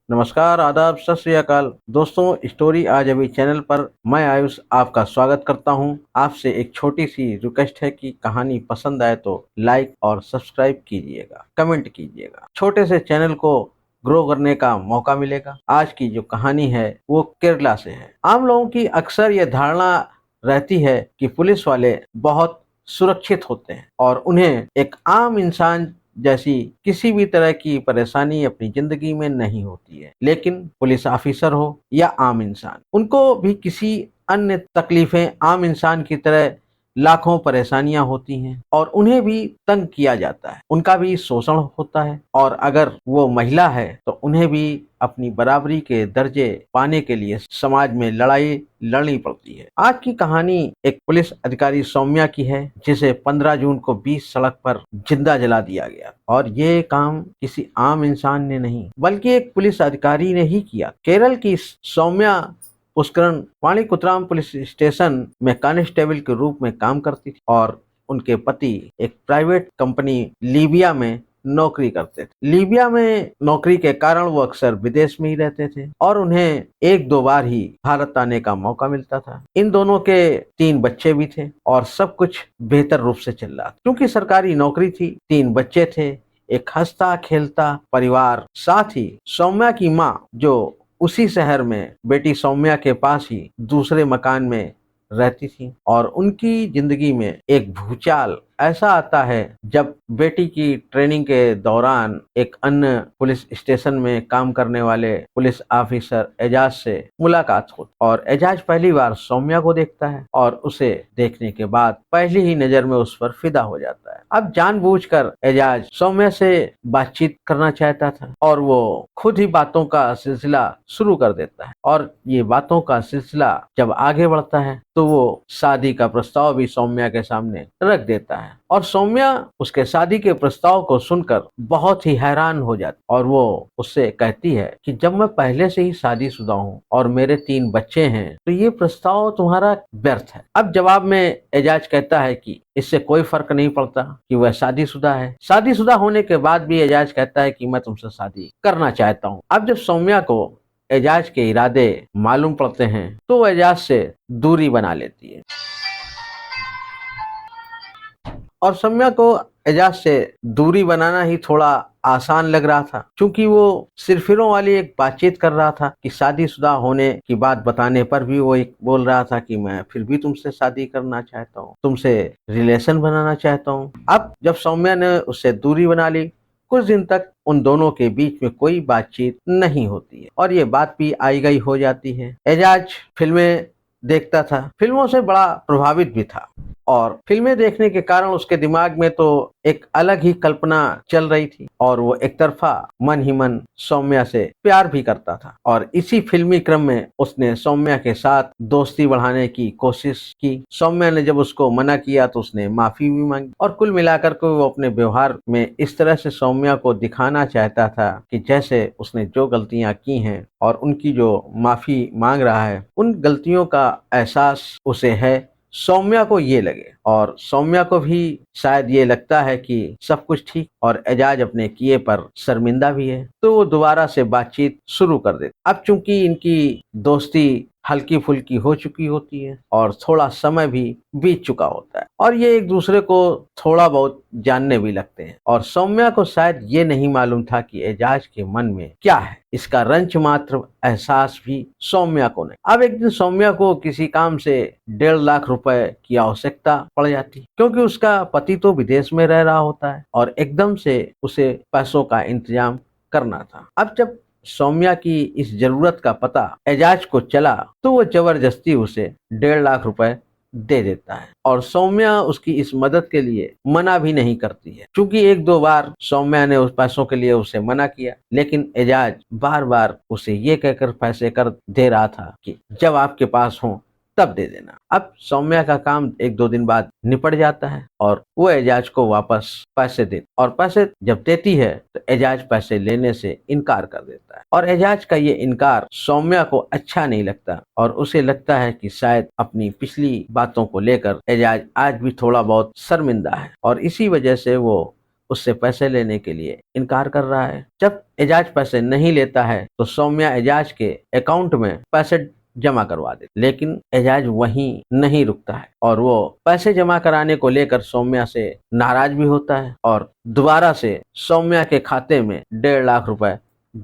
नमस्कार, आदाब, सत श्री अकाल। दोस्तों, स्टोरी आज अभी चैनल पर मैं आयुष आपका स्वागत करता हूं। आपसे एक छोटी सी रिक्वेस्ट है कि कहानी पसंद आए तो लाइक और सब्सक्राइब कीजिएगा, कमेंट कीजिएगा। छोटे से चैनल को ग्रो करने का मौका मिलेगा। आज की जो कहानी है वो केरला से है। आम लोगों की अक्सर ये धारणा रहती है कि पुलिस वाले बहुत सुरक्षित होते हैं और उन्हें एक आम इंसान जैसी किसी भी तरह की परेशानी अपनी जिंदगी में नहीं होती है। लेकिन पुलिस ऑफिसर हो या आम इंसान, उनको भी किसी अन्य तकलीफें आम इंसान की तरह लाखों परेशानियां होती हैं और उन्हें भी तंग किया जाता है, उनका भी शोषण होता है और अगर वो महिला है तो उन्हें भी अपनी बराबरी के दर्जे पाने के लिए समाज में लड़ाई लड़नी पड़ती है। आज की कहानी एक पुलिस अधिकारी सौम्या की है, जिसे 15 जून को 20 सड़क पर जिंदा जला दिया गया और ये काम किसी आम इंसान ने नहीं बल्कि एक पुलिस अधिकारी ने ही किया। केरल की सौम्या पुष्करण पाणिकुतराम पुलिस स्टेशन में कांस्टेबल के रूप में काम करती थी और उनके पति एक प्राइवेट कंपनी लीबिया में नौकरी करते थे। लीबिया में नौकरी के कारण वो अक्सर विदेश में ही रहते थे और उन्हें एक दो बार ही भारत आने का मौका मिलता था। इन दोनों के 3 बच्चे भी थे और सब कुछ बेहतर रूप से चल रहा था। क्योंकि सरकारी नौकरी थी, 3 बच्चे थे, एक हंसता खेलता परिवार। साथ ही सौम्या की माँ, जो उसी शहर में बेटी सौम्या के पास ही दूसरे मकान में रहती थी, और उनकी जिंदगी में एक भूचाल ऐसा आता है जब बेटी की ट्रेनिंग के दौरान एक अन्य पुलिस स्टेशन में काम करने वाले पुलिस ऑफिसर एजाज से मुलाकात होती और एजाज पहली बार सौम्या को देखता है और उसे देखने के बाद पहली ही नजर में उस पर फिदा हो जाता है। अब जानबूझकर एजाज सौम्या से बातचीत करना चाहता था और वो खुद ही बातों का सिलसिला शुरू कर देता है और ये बातों का सिलसिला जब आगे बढ़ता है तो वो शादी का प्रस्ताव भी सौम्या के सामने रख देता है और सौम्या उसके शादी के प्रस्ताव को सुनकर बहुत ही हैरान हो जाती और वो उससे कहती है कि जब मैं पहले से ही शादीशुदा हूँ और मेरे 3 बच्चे हैं तो ये प्रस्ताव तुम्हारा व्यर्थ है। अब जवाब में एजाज कहता है कि इससे कोई फर्क नहीं पड़ता कि वह शादीशुदा है। शादीशुदा होने के बाद भी एजाज कहता है कि मैं तुमसे शादी करना चाहता हूँ। अब जब सौम्या को एजाज के इरादे मालूम पड़ते हैं तो वो एजाज से दूरी बना लेती है और सौम्या को एजाज से दूरी बनाना ही थोड़ा आसान लग रहा था, क्योंकि वो सिरफिरों वाली एक बातचीत कर रहा था कि शादीशुदा होने की बात बताने पर भी वो एक बोल रहा था कि मैं फिर भी तुमसे शादी करना चाहता हूँ, तुमसे रिलेशन बनाना चाहता हूँ। अब जब सौम्या ने उससे दूरी बना ली, कुछ दिन तक उन दोनों के बीच में कोई बातचीत नहीं होती है और ये बात भी आई गई हो जाती है। एजाज फिल्में देखता था, फिल्मों से बड़ा प्रभावित भी था और फिल्में देखने के कारण उसके दिमाग में तो एक अलग ही कल्पना चल रही थी और वो एक तरफा मन ही मन सौम्या से प्यार भी करता था और इसी फिल्मी क्रम में उसने सौम्या के साथ दोस्ती बढ़ाने की कोशिश की। सौम्या ने जब उसको मना किया तो उसने माफी भी मांगी और कुल मिलाकर के वो अपने व्यवहार में इस तरह से सौम्या को दिखाना चाहता था कि जैसे उसने जो गलतियां की हैं और उनकी जो माफी मांग रहा है, उन गलतियों का एहसास उसे है। सौम्या को ये लगे और सौम्या को भी शायद ये लगता है कि सब कुछ ठीक और एजाज अपने किए पर शर्मिंदा भी है, तो वो दोबारा से बातचीत शुरू कर देते। अब चूंकि इनकी दोस्ती हल्की फुल्की हो चुकी होती है और थोड़ा समय भी बीत चुका होता है और ये एक दूसरे को थोड़ा बहुत जानने भी लगते हैं और सौम्या को शायद ये नहीं मालूम था कि एजाज के मन में क्या है। इसका रंच मात्र एहसास भी सौम्या को नहीं। अब एक दिन सौम्या को किसी काम से 1.5 लाख रुपए की आवश्यकता पड़ जाती, क्योंकि उसका पति तो विदेश में रह रहा होता है और एकदम से उसे पैसों का इंतजाम करना था। अब जब सौम्या की इस जरूरत का पता एजाज को चला तो वो जबरदस्ती उसे 1.5 लाख रुपए दे देता है और सौम्या उसकी इस मदद के लिए मना भी नहीं करती है, क्योंकि एक दो बार सौम्या ने उस पैसों के लिए उसे मना किया, लेकिन एजाज बार बार उसे ये कहकर पैसे कर दे रहा था कि जब आपके पास हो तब दे देना। अब सौम्या का काम 1-2 दिन बाद निपट जाता है और वो एजाज को वापस पैसे दे और पैसे जब देती है तो एजाज पैसे लेने से इनकार कर देता है और एजाज का ये इनकार सौम्या को अच्छा नहीं लगता और उसे लगता है कि शायद अपनी पिछली बातों को लेकर एजाज आज भी थोड़ा बहुत शर्मिंदा है और इसी वजह से वो उससे पैसे लेने के लिए इनकार कर रहा है। जब एजाज पैसे नहीं लेता है तो सौम्या एजाज के अकाउंट में पैसे जमा करवा दे, लेकिन एजाज वहीं नहीं रुकता है और वो पैसे जमा कराने को लेकर सौम्या से नाराज भी होता है और दोबारा से सौम्या के खाते में 1.5 लाख रुपए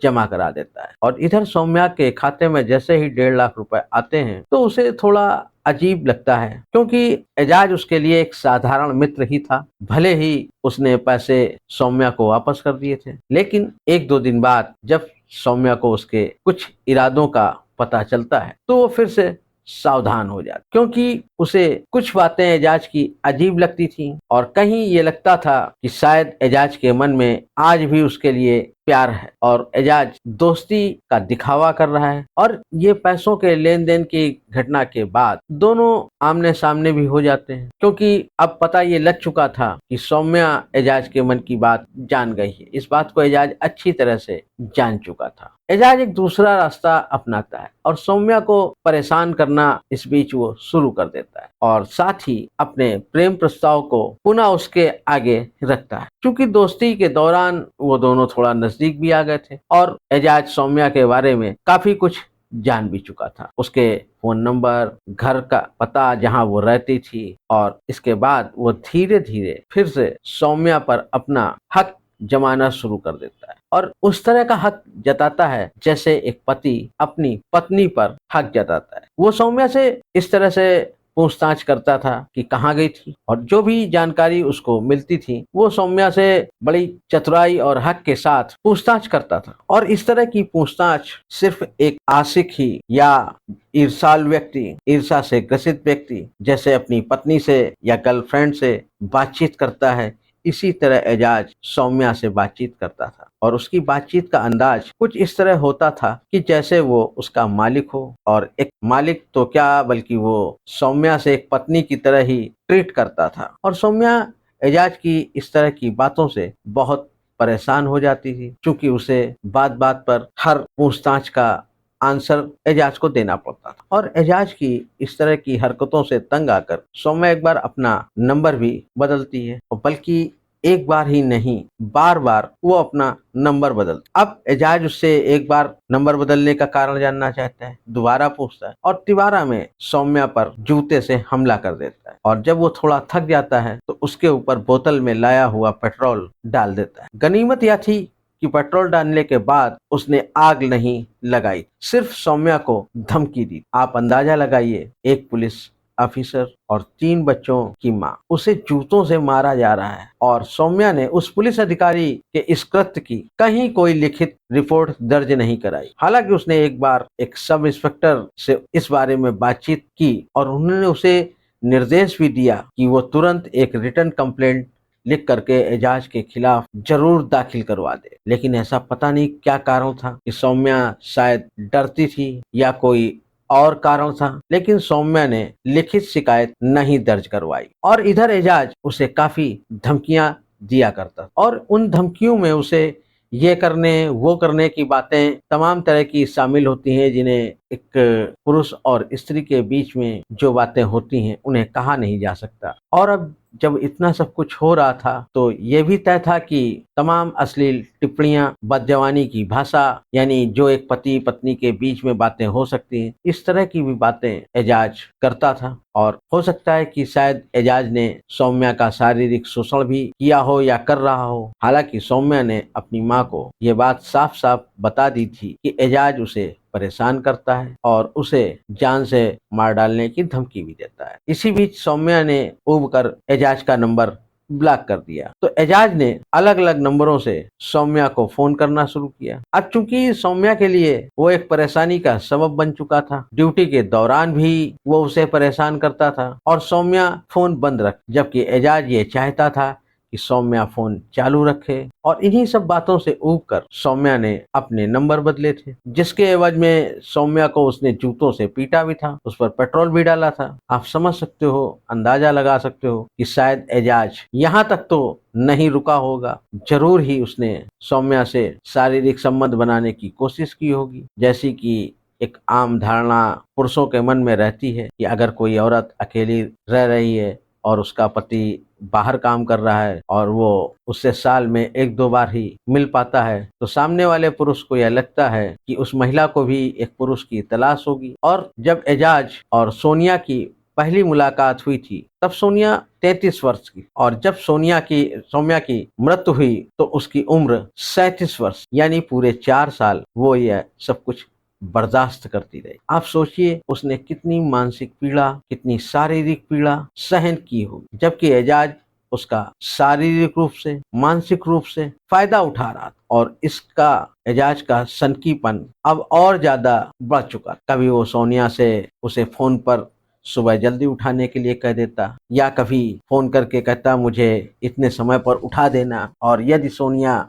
जमा करा देता है। और इधर सौम्या के खाते में जैसे ही 1.5 लाख रुपए आते हैं तो उसे थोड़ा अजीब लगता है, क्योंकि एजाज उसके लिए एक साधारण मित्र ही था। भले ही उसने पैसे सौम्या को वापस कर दिए थे, लेकिन 1-2 दिन बाद जब सौम्या को उसके कुछ इरादों का पता चलता है तो वो फिर से सावधान हो जाता, क्योंकि उसे कुछ बातें एजाज की अजीब लगती थी और कहीं ये लगता था कि शायद एजाज के मन में आज भी उसके लिए प्यार है और एजाज दोस्ती का दिखावा कर रहा है। और ये पैसों के लेन देन की घटना के बाद दोनों आमने सामने भी हो जाते हैं, क्योंकि अब पता ये लग चुका था कि सौम्या एजाज के मन की बात जान गई है। इस बात को एजाज अच्छी तरह से जान चुका था। एजाज एक दूसरा रास्ता अपनाता है और सौम्या को परेशान करना इस बीच वो शुरू कर देता है और साथ ही अपने प्रेम प्रस्ताव को पुनः उसके आगे रखता है। क्योंकि दोस्ती के दौरान वो दोनों थोड़ा नजदीक भी आ गए थे और एजाज सौम्या के बारे में काफी कुछ जान भी चुका था, उसके फोन नंबर, घर का पता जहां वो रहती थी। और इसके बाद वो धीरे धीरे फिर से सौम्या पर अपना हक जमाना शुरू कर देता है और उस तरह का हक जताता है जैसे एक पति अपनी पत्नी पर हक जताता है। वो सौम्या से इस तरह से पूछताछ करता था कि कहाँ गई थी, और जो भी जानकारी उसको मिलती थी वो सौम्या से बड़ी चतुराई और हक के साथ पूछताछ करता था। और इस तरह की पूछताछ सिर्फ एक आशिक ही या ईर्ष्यालु व्यक्ति, ईर्ष्या से ग्रसित व्यक्ति जैसे अपनी पत्नी से या गर्लफ्रेंड से बातचीत करता है, इसी तरह एजाज सौम्या से बातचीत करता था। और उसकी बातचीत का अंदाज कुछ इस तरह होता था कि जैसे वो उसका मालिक हो, और एक मालिक तो क्या बल्कि वो सौम्या से एक पत्नी की तरह ही ट्रीट करता था। और सौम्या एजाज की इस तरह की बातों से बहुत परेशान हो जाती थी, क्योंकि उसे बात बात पर हर पूछताछ का आंसर एजाज को देना पड़ता था। और एजाज की इस तरह की हरकतों से तंग आकर सौम्या एक बार अपना नंबर भी बदलती है, और बल्कि एक बार ही नहीं, बार बार वो अपना नंबर बदलता। अब एजाज उससे एक बार नंबर बदलने का कारण जानना चाहता है, दोबारा पूछता है और तिबारा में सौम्या पर जूते से हमला कर देता है। और जब वो थोड़ा थक जाता है तो उसके ऊपर बोतल में लाया हुआ पेट्रोल डाल देता है। गनीमत यह थी कि पेट्रोल डालने के बाद उसने आग नहीं लगाई, सिर्फ सौम्या को धमकी दी। आप अंदाजा लगाइए, एक पुलिस ऑफिसर और 3 बच्चों की माँ, उसे जूतों से मारा जा रहा है और सौम्या ने उस पुलिस अधिकारी के इस कृत्य की कहीं कोई लिखित रिपोर्ट दर्ज नहीं कराई। हालांकि उसने एक बार एक सब इंस्पेक्टर से इस बारे में बातचीत की और उन्होंने उसे निर्देश भी दिया कि वो तुरंत एक रिटन कंप्लेंट लिख करके एजाज के खिलाफ जरूर दाखिल करवा दे। लेकिन ऐसा पता नहीं क्या कारण था कि सौम्या शायद डरती थी या कोई और कारण था, लेकिन सौम्या ने लिखित शिकायत नहीं दर्ज करवाई। और इधर एजाज उसे काफी धमकियां दिया करता और उन धमकियों में उसे ये करने वो करने की बातें तमाम तरह की शामिल होती हैं, जिन्हें एक पुरुष और स्त्री के बीच में जो बातें होती हैं उन्हें कहा नहीं जा सकता। और अब जब इतना सब कुछ हो रहा था तो ये भी तय था कि तमाम अश्लील टिप्पणियां, बदजवानी की भाषा, यानी जो एक पति पत्नी के बीच में बातें हो सकती हैं, इस तरह की भी बातें एजाज करता था। और हो सकता है कि शायद एजाज ने सौम्या का शारीरिक शोषण भी किया हो या कर रहा हो। हालांकि सौम्या ने अपनी माँ को ये बात साफ साफ बता दी थी कि एजाज उसे परेशान करता है और उसे जान से मार डालने की धमकी भी देता है। इसी बीच सौम्या ने ऊब कर एजाज का नंबर ब्लॉक कर दिया, तो एजाज ने अलग अलग नंबरों से सौम्या को फोन करना शुरू किया। अब चूंकि सौम्या के लिए वो एक परेशानी का सबब बन चुका था, ड्यूटी के दौरान भी वो उसे परेशान करता था और सौम्या फोन बंद रख, जबकि एजाज ये चाहता था कि सौम्या फोन चालू रखे। और इन्हीं सब बातों से ऊब कर सौम्या ने अपने नंबर बदले थे, जिसके एवज में सौम्या को उसने जूतों से पीटा भी था, उस पर पेट्रोल भी डाला था। आप समझ सकते हो, अंदाजा लगा सकते हो कि शायद एजाज यहाँ तक तो नहीं रुका होगा, जरूर ही उसने सौम्या से शारीरिक संबंध बनाने की कोशिश की होगी। जैसी कि एक आम धारणा पुरुषों के मन में रहती है कि अगर कोई औरत अकेली रह रही है और उसका पति बाहर काम कर रहा है और वो उससे साल में एक दो बार ही मिल पाता है, तो सामने वाले पुरुष को यह लगता है कि उस महिला को भी एक पुरुष की तलाश होगी। और जब एजाज और सोनिया की पहली मुलाकात हुई थी तब सोनिया 33 वर्ष की, और जब सौम्या की मृत्यु हुई तो उसकी उम्र 37 वर्ष, यानी पूरे 4 साल वो यह सब कुछ बर्दाश्त करती रही। आप सोचिए उसने कितनी मानसिक पीड़ा, कितनी शारीरिक पीड़ा सहन की होगी, जबकि एजाज उसका शारीरिक रूप से, मानसिक रूप से फायदा उठा रहा था। और इसका एजाज का सनकीपन अब और ज्यादा बढ़ चुका। कभी वो सोनिया से उसे फोन पर सुबह जल्दी उठाने के लिए कह देता, या कभी फोन करके कहता मुझे इतने समय पर उठा देना, और यदि सोनिया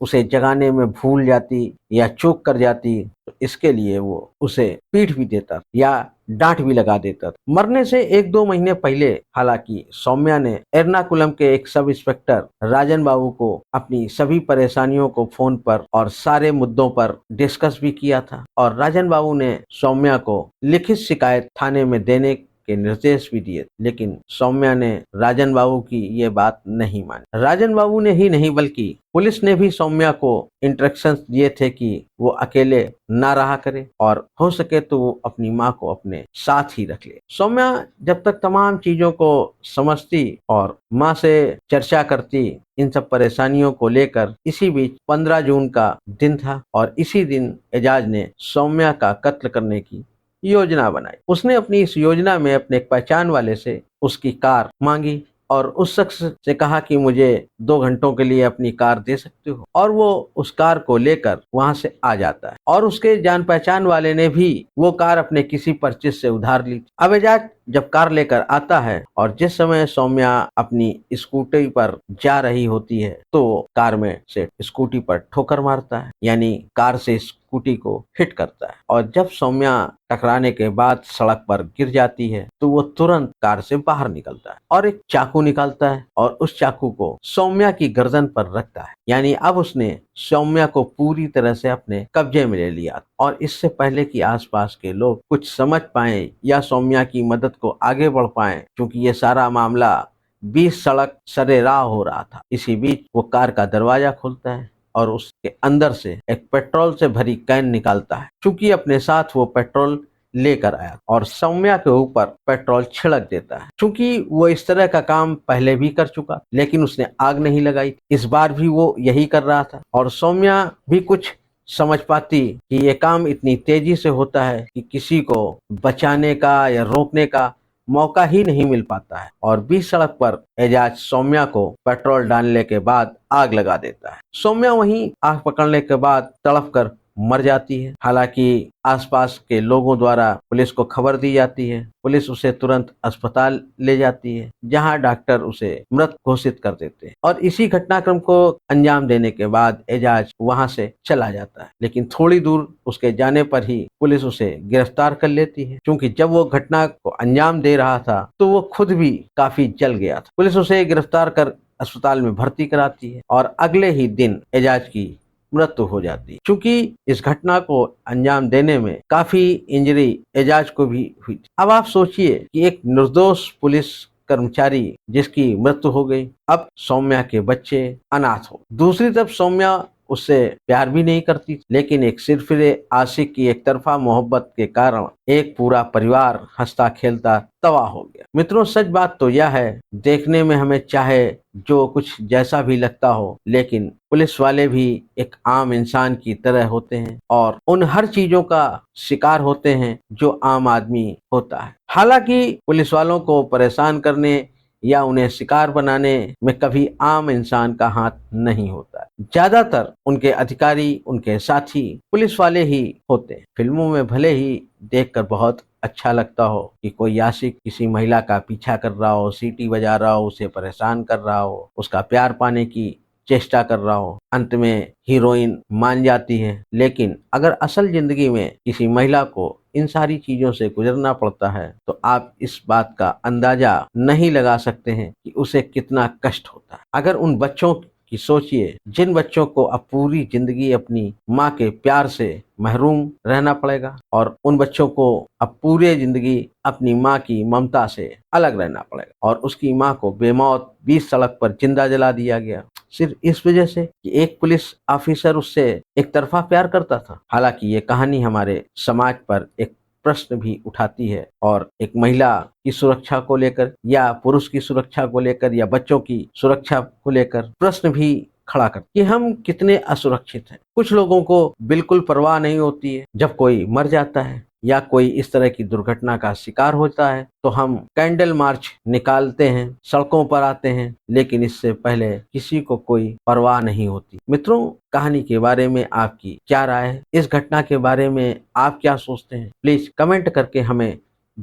उसे जगाने में भूल जाती या चूक कर जाती तो इसके लिए वो उसे पीट भी देता या डांट भी लगा देता। मरने से 1-2 महीने पहले हालांकि सौम्या ने एर्नाकुलम के एक सब इंस्पेक्टर राजन बाबू को अपनी सभी परेशानियों को फोन पर और सारे मुद्दों पर डिस्कस भी किया था, और राजन बाबू ने सौम्या को लिखित शिकायत थाने में देने के निर्देश भी दिए, लेकिन सौम्या ने राजन बाबू की ये बात नहीं मानी। राजन बाबू ने ही नहीं बल्कि पुलिस ने भी सौम्या को इंस्ट्रक्शंस दिए थे कि वो अकेले ना रहा करे और हो सके तो वो अपनी माँ को अपने साथ ही रख ले। सौम्या जब तक तमाम चीजों को समझती और माँ से चर्चा करती इन सब परेशानियों को लेकर, इसी बीच 15 जून का दिन था और इसी दिन एजाज ने सौम्या का कत्ल करने की योजना बनाई। उसने अपनी इस योजना में अपने एक पहचान वाले से उसकी कार मांगी और उस शख्स से कहा कि मुझे 2 घंटों के लिए अपनी कार दे सकते हो, और वो उस कार को लेकर वहां से आ जाता है। और उसके जान पहचान वाले ने भी वो कार अपने किसी परिचित से उधार ली। अब एजाज जब कार लेकर आता है और जिस समय सौम्या अपनी स्कूटी पर जा रही होती है तो कार में से स्कूटी पर ठोकर मारता है, यानी कार से स्कूटी को हिट करता है। और जब सौम्या टकराने के बाद सड़क पर गिर जाती है तो वो तुरंत कार से बाहर निकलता है और एक चाकू निकालता है और उस चाकू को सौम्या की गर्दन पर रखता है, यानी अब उसने सौम्या को पूरी तरह से अपने कब्जे में ले लिया। और इससे पहले कि आसपास के लोग कुछ समझ पाए या सौम्या की मदद को आगे बढ़ पाए, क्योंकि ये सारा मामला 20 सड़क सरेराह हो रहा था, इसी बीच वो कार का दरवाजा खोलता है और उसके अंदर से एक पेट्रोल से भरी कैन निकालता है। चूंकि अपने साथ वो पेट्रोल लेकर आया और सौम्या के ऊपर पेट्रोल छिड़क देता है। चूंकि वो इस तरह का काम पहले भी कर चुका, लेकिन उसने आग नहीं लगाई, इस बार भी वो यही कर रहा था। और सौम्या भी कुछ समझ पाती कि ये काम इतनी तेजी से होता है कि किसी को बचाने का या रोकने का मौका ही नहीं मिल पाता है, और बीच सड़क पर एजाज सौम्या को पेट्रोल डालने के बाद आग लगा देता है। सौम्या वहीं आग पकड़ने के बाद तड़प कर मर जाती है। हालांकि आसपास के लोगों द्वारा पुलिस को खबर दी जाती है। पुलिस उसे तुरंत अस्पताल ले जाती है, जहां डॉक्टर उसे मृत घोषित कर देते हैं। और इसी घटनाक्रम को अंजाम देने के बाद एजाज वहां से चला जाता है, लेकिन थोड़ी दूर उसके जाने पर ही पुलिस उसे गिरफ्तार कर लेती है। क्योंकि जब वो घटना को अंजाम दे रहा था तो वो खुद भी काफी जल गया था। पुलिस उसे गिरफ्तार कर अस्पताल में भर्ती कराती है और अगले ही दिन एजाज की मृत्यु हो जाती है। चूंकि इस घटना को अंजाम देने में काफी इंजरी एजाज को भी हुई थी। अब आप सोचिए कि एक निर्दोष पुलिस कर्मचारी जिसकी मृत्यु हो गई, अब सौम्या के बच्चे अनाथ हो। दूसरी तरफ सौम्या उससे प्यार भी नहीं करती, लेकिन एक सिरफिरे आशिक की एक तरफा मोहब्बत के कारण एक पूरा परिवार हंसता खेलता तबाह हो गया। मित्रों, सच बात तो यह है, देखने में हमें चाहे जो कुछ जैसा भी लगता हो, लेकिन पुलिस वाले भी एक आम इंसान की तरह होते हैं और उन हर चीजों का शिकार होते हैं जो आम आदमी होता है। हालांकि पुलिस वालों को परेशान करने या उन्हें शिकार बनाने में कभी आम इंसान का हाथ नहीं होता है। ज्यादातर उनके अधिकारी, उनके साथी पुलिस वाले ही होते हैं। फिल्मों में भले ही देखकर बहुत अच्छा लगता हो कि कोई आशिक किसी महिला का पीछा कर रहा हो, सीटी बजा रहा हो, उसे परेशान कर रहा हो, उसका प्यार पाने की चेष्टा कर रहा हो, अंत में हीरोइन मान जाती है। लेकिन अगर असल जिंदगी में किसी महिला को इन सारी चीजों से गुजरना पड़ता है तो आप इस बात का अंदाजा नहीं लगा सकते हैं कि उसे कितना कष्ट होता है। अगर उन बच्चों की सोचिए जिन बच्चों को अब पूरी जिंदगी अपनी माँ के प्यार से महरूम रहना पड़ेगा और उन बच्चों को अब पूरी जिंदगी अपनी माँ की ममता से अलग रहना पड़ेगा। और उसकी माँ को बेमौत बीच सड़क पर जिंदा जला दिया गया, सिर्फ इस वजह से कि एक पुलिस ऑफिसर उससे एक तरफा प्यार करता था। हालांकि ये कहानी हमारे समाज पर एक प्रश्न भी उठाती है और एक महिला की सुरक्षा को लेकर या पुरुष की सुरक्षा को लेकर या बच्चों की सुरक्षा को लेकर प्रश्न भी खड़ा कर कि हम कितने असुरक्षित हैं। कुछ लोगों को बिल्कुल परवाह नहीं होती है, जब कोई मर जाता है या कोई इस तरह की दुर्घटना का शिकार होता है तो हम कैंडल मार्च निकालते हैं, सड़कों पर आते हैं, लेकिन इससे पहले किसी को कोई परवाह नहीं होती। मित्रों, कहानी के बारे में आपकी क्या राय है? इस घटना के बारे में आप क्या सोचते हैं? प्लीज कमेंट करके हमें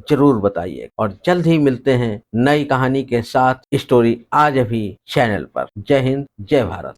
जरूर बताइए और जल्द ही मिलते हैं नई कहानी के साथ स्टोरी आज अभी चैनल पर। जय हिंद, जय भारत।